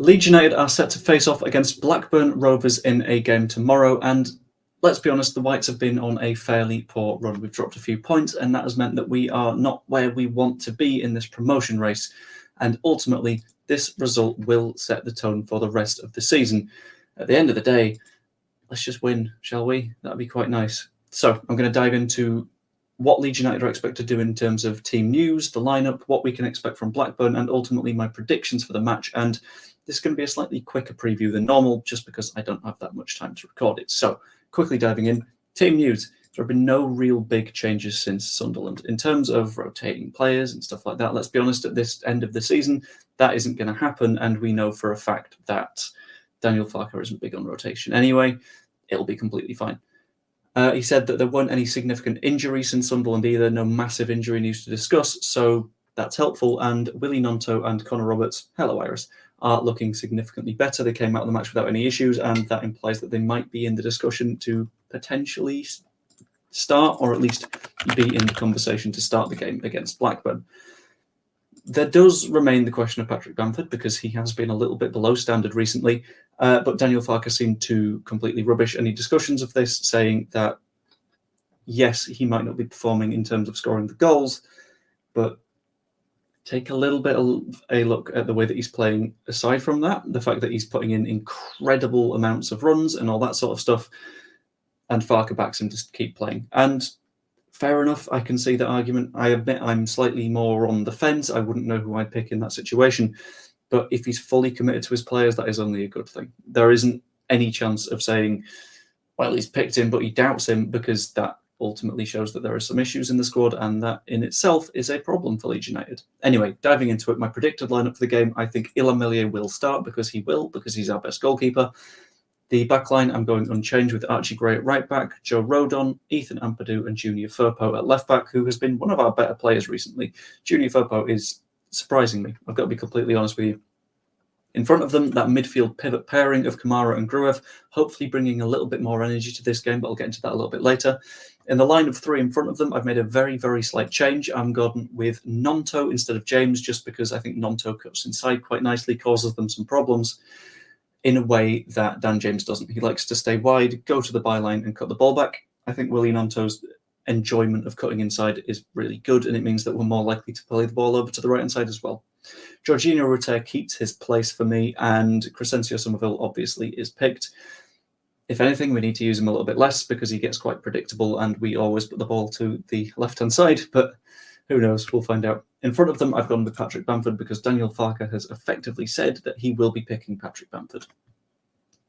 Leeds United are set to face off against Blackburn Rovers in a game tomorrow, and let's be honest, the Whites have been on a fairly poor run. We've dropped a few points, and that has meant that we are not where we want to be in this promotion race, and ultimately, this result will set the tone for the rest of the season. At the end of the day, let's just win, shall we? That'd be quite nice. So I'm going to dive into what Leeds United are expected to do in terms of team news, the lineup, what we can expect from Blackburn, and ultimately my predictions for the match. And this is going to be a slightly quicker preview than normal, just because I don't have that much time to record it. So quickly diving in, team news. There have been no real big changes since Sunderland. In terms of rotating players and stuff like that, let's be honest, at this end of the season, that isn't going to happen. And we know for a fact that Daniel Farke isn't big on rotation anyway. It'll be completely fine. He said that there weren't any significant injuries in Sunderland either, no massive injury news to discuss, so that's helpful. And Willie Gnonto and Connor Roberts, hello Iris, are looking significantly better. They came out of the match without any issues, and that implies that they might be in the discussion to potentially start, or at least be in the conversation to start the game against Blackburn. There does remain the question of Patrick Bamford, because he has been a little bit below standard recently, but Daniel Farke seemed to completely rubbish any discussions of this, saying that, yes, he might not be performing in terms of scoring the goals, but take a little bit of a look at the way that he's playing aside from that, the fact that he's putting in incredible amounts of runs and all that sort of stuff, and Farke backs him to keep playing. And fair enough, I can see the argument. I admit I'm slightly more on the fence. I wouldn't know who I'd pick in that situation. But if he's fully committed to his players, that is only a good thing. There isn't any chance of saying, well, he's picked him, but he doubts him, because that ultimately shows that there are some issues in the squad, and that in itself is a problem for Leeds United. Anyway, diving into it, my predicted lineup for the game, I think Illan Meslier will start, because he's our best goalkeeper. The backline, I'm going unchanged with Archie Gray at right back, Joe Rodon, Ethan Ampadu, and Junior Firpo at left back, who has been one of our better players recently. Junior Firpo is surprising me, I've got to be completely honest with you. In front of them, that midfield pivot pairing of Kamara and Gruev, hopefully bringing a little bit more energy to this game, but I'll get into that a little bit later. In the line of three in front of them, I've made a very, very slight change. I'm gone with Gnonto instead of James, just because I think Gnonto cuts inside quite nicely, causes them some problems in a way that Dan James doesn't. He likes to stay wide, go to the byline, and cut the ball back. I think Willie Gnonto's enjoyment of cutting inside is really good, and it means that we're more likely to play the ball over to the right-hand side as well. Jorginho Rutter keeps his place for me, and Crescencio Somerville obviously is picked. If anything, we need to use him a little bit less, because he gets quite predictable, and we always put the ball to the left-hand side, but who knows, we'll find out. In front of them, I've gone with Patrick Bamford, because Daniel Farke has effectively said that he will be picking Patrick Bamford.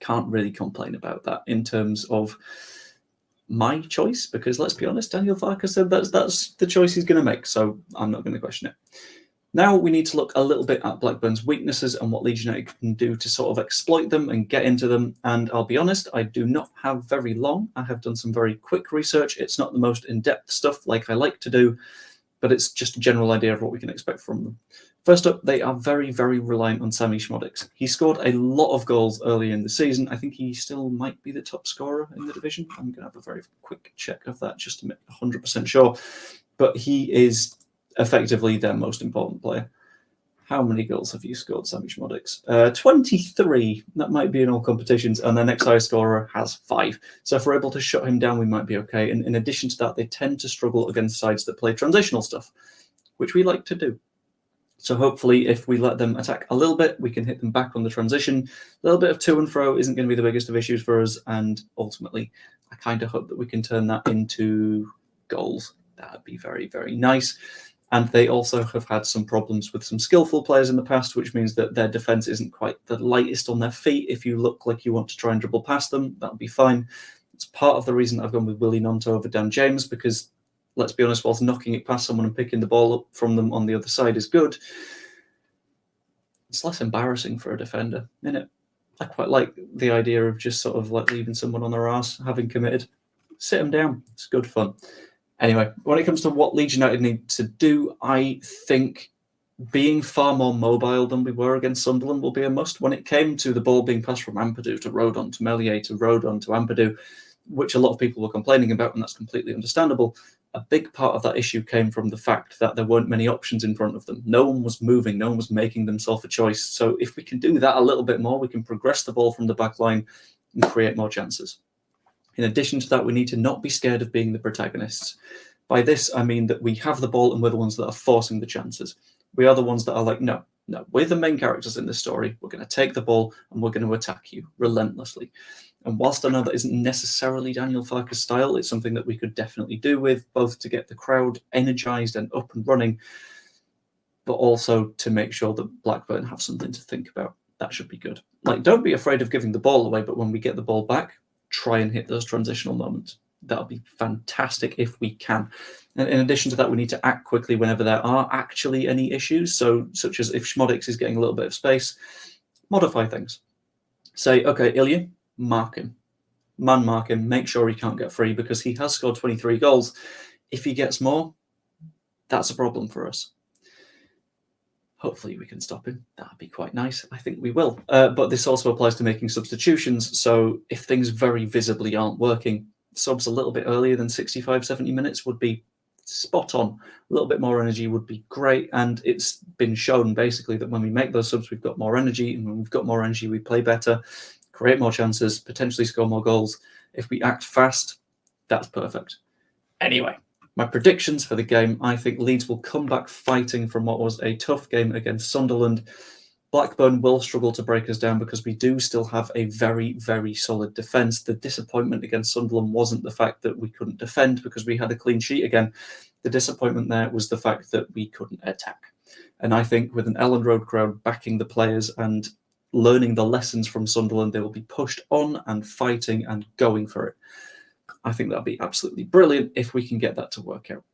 Can't really complain about that in terms of my choice, because let's be honest, Daniel Farke said that's the choice he's going to make, so I'm not going to question it. Now we need to look a little bit at Blackburn's weaknesses and what Leeds United can do to sort of exploit them and get into them. And I'll be honest, I do not have very long. I have done some very quick research. It's not the most in-depth stuff like I like to do, but it's just a general idea of what we can expect from them. First up, they are very, very reliant on Sami Szmodics. He scored a lot of goals early in the season. I think he still might be the top scorer in the division. I'm going to have a very quick check of that just to make 100% sure. But he is effectively their most important player. How many goals have you scored, Sami Szmodics? 23. That might be in all competitions, and their next highest scorer has 5. So if we're able to shut him down, we might be okay. And in addition to that, they tend to struggle against sides that play transitional stuff, which we like to do. So hopefully, if we let them attack a little bit, we can hit them back on the transition. A little bit of to and fro isn't going to be the biggest of issues for us, and ultimately, I kind of hope that we can turn that into goals. That would be very, very nice. And they also have had some problems with some skillful players in the past, which means that their defence isn't quite the lightest on their feet. If you look like you want to try and dribble past them, that'll be fine. It's part of the reason I've gone with Willie Gnonto over Dan James, because let's be honest, whilst knocking it past someone and picking the ball up from them on the other side is good, it's less embarrassing for a defender, isn't it? I quite like the idea of just sort of like leaving someone on their arse, having committed. Sit them down. It's good fun. Anyway, when it comes to what Leeds United need to do, I think being far more mobile than we were against Sunderland will be a must. When it came to the ball being passed from Ampadu to Rodon to Meslier to Rodon to Ampadu, which a lot of people were complaining about, and that's completely understandable, a big part of that issue came from the fact that there weren't many options in front of them. No one was moving, no one was making themselves a choice. So if we can do that a little bit more, we can progress the ball from the back line and create more chances. In addition to that, we need to not be scared of being the protagonists. By this, I mean that we have the ball and we're the ones that are forcing the chances. We are the ones that are like, no, we're the main characters in this story. We're going to take the ball and we're going to attack you relentlessly. And whilst I know that isn't necessarily Daniel Farke's style, it's something that we could definitely do with, both to get the crowd energized and up and running, but also to make sure that Blackburn have something to think about. That should be good. Like, don't be afraid of giving the ball away, but when we get the ball back, try and hit those transitional moments. That'll be fantastic if we can. And in addition to that, we need to act quickly whenever there are actually any issues. So, such as if Schmodix is getting a little bit of space, modify things. Say, okay, Ilya, mark him. Man mark him. Make sure he can't get free because he has scored 23 goals. If he gets more, that's a problem for us. Hopefully we can stop him. That'd be quite nice. I think we will. But this also applies to making substitutions. So if things very visibly aren't working, subs a little bit earlier than 65, 70 minutes would be spot on. A little bit more energy would be great. And it's been shown basically that when we make those subs, we've got more energy. And when we've got more energy, we play better, create more chances, potentially score more goals. If we act fast, that's perfect. Anyway, my predictions for the game: I think Leeds will come back fighting from what was a tough game against Sunderland. Blackburn will struggle to break us down because we do still have a very, very solid defence. The disappointment against Sunderland wasn't the fact that we couldn't defend because we had a clean sheet again. The disappointment there was the fact that we couldn't attack. And I think with an Elland Road crowd backing the players and learning the lessons from Sunderland, they will be pushed on and fighting and going for it. I think that'd be absolutely brilliant if we can get that to work out.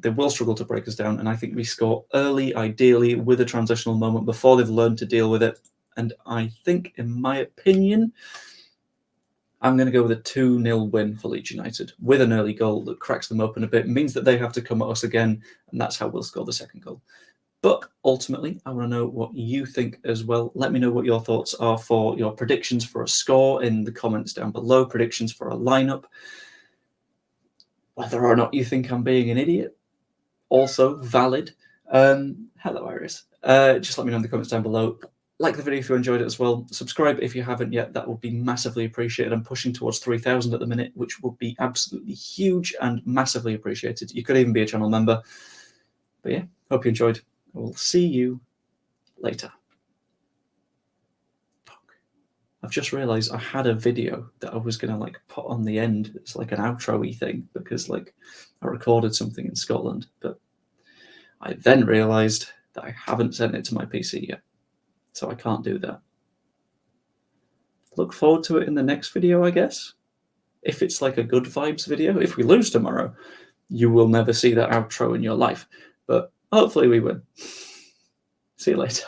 They will struggle to break us down, and I think we score early, ideally, with a transitional moment before they've learned to deal with it. And I think, in my opinion, I'm going to go with a 2-0 win for Leeds United, with an early goal that cracks them open a bit. It means that they have to come at us again, and that's how we'll score the second goal. But ultimately, I want to know what you think as well. Let me know what your thoughts are for your predictions for a score in the comments down below, predictions for a lineup. Whether or not you think I'm being an idiot, also valid. Hello, Iris. Just let me know in the comments down below. Like the video if you enjoyed it as well. Subscribe if you haven't yet. That would be massively appreciated. I'm pushing towards 3,000 at the minute, which would be absolutely huge and massively appreciated. You could even be a channel member. But yeah, hope you enjoyed. I will see you later. I've just realised I had a video that I was going to like put on the end. It's like an outro-y thing because like I recorded something in Scotland, but I then realised that I haven't sent it to my PC yet, so I can't do that. Look forward to it in the next video, I guess. If it's like a good vibes video. If we lose tomorrow, you will never see that outro in your life, but hopefully we win. See you later.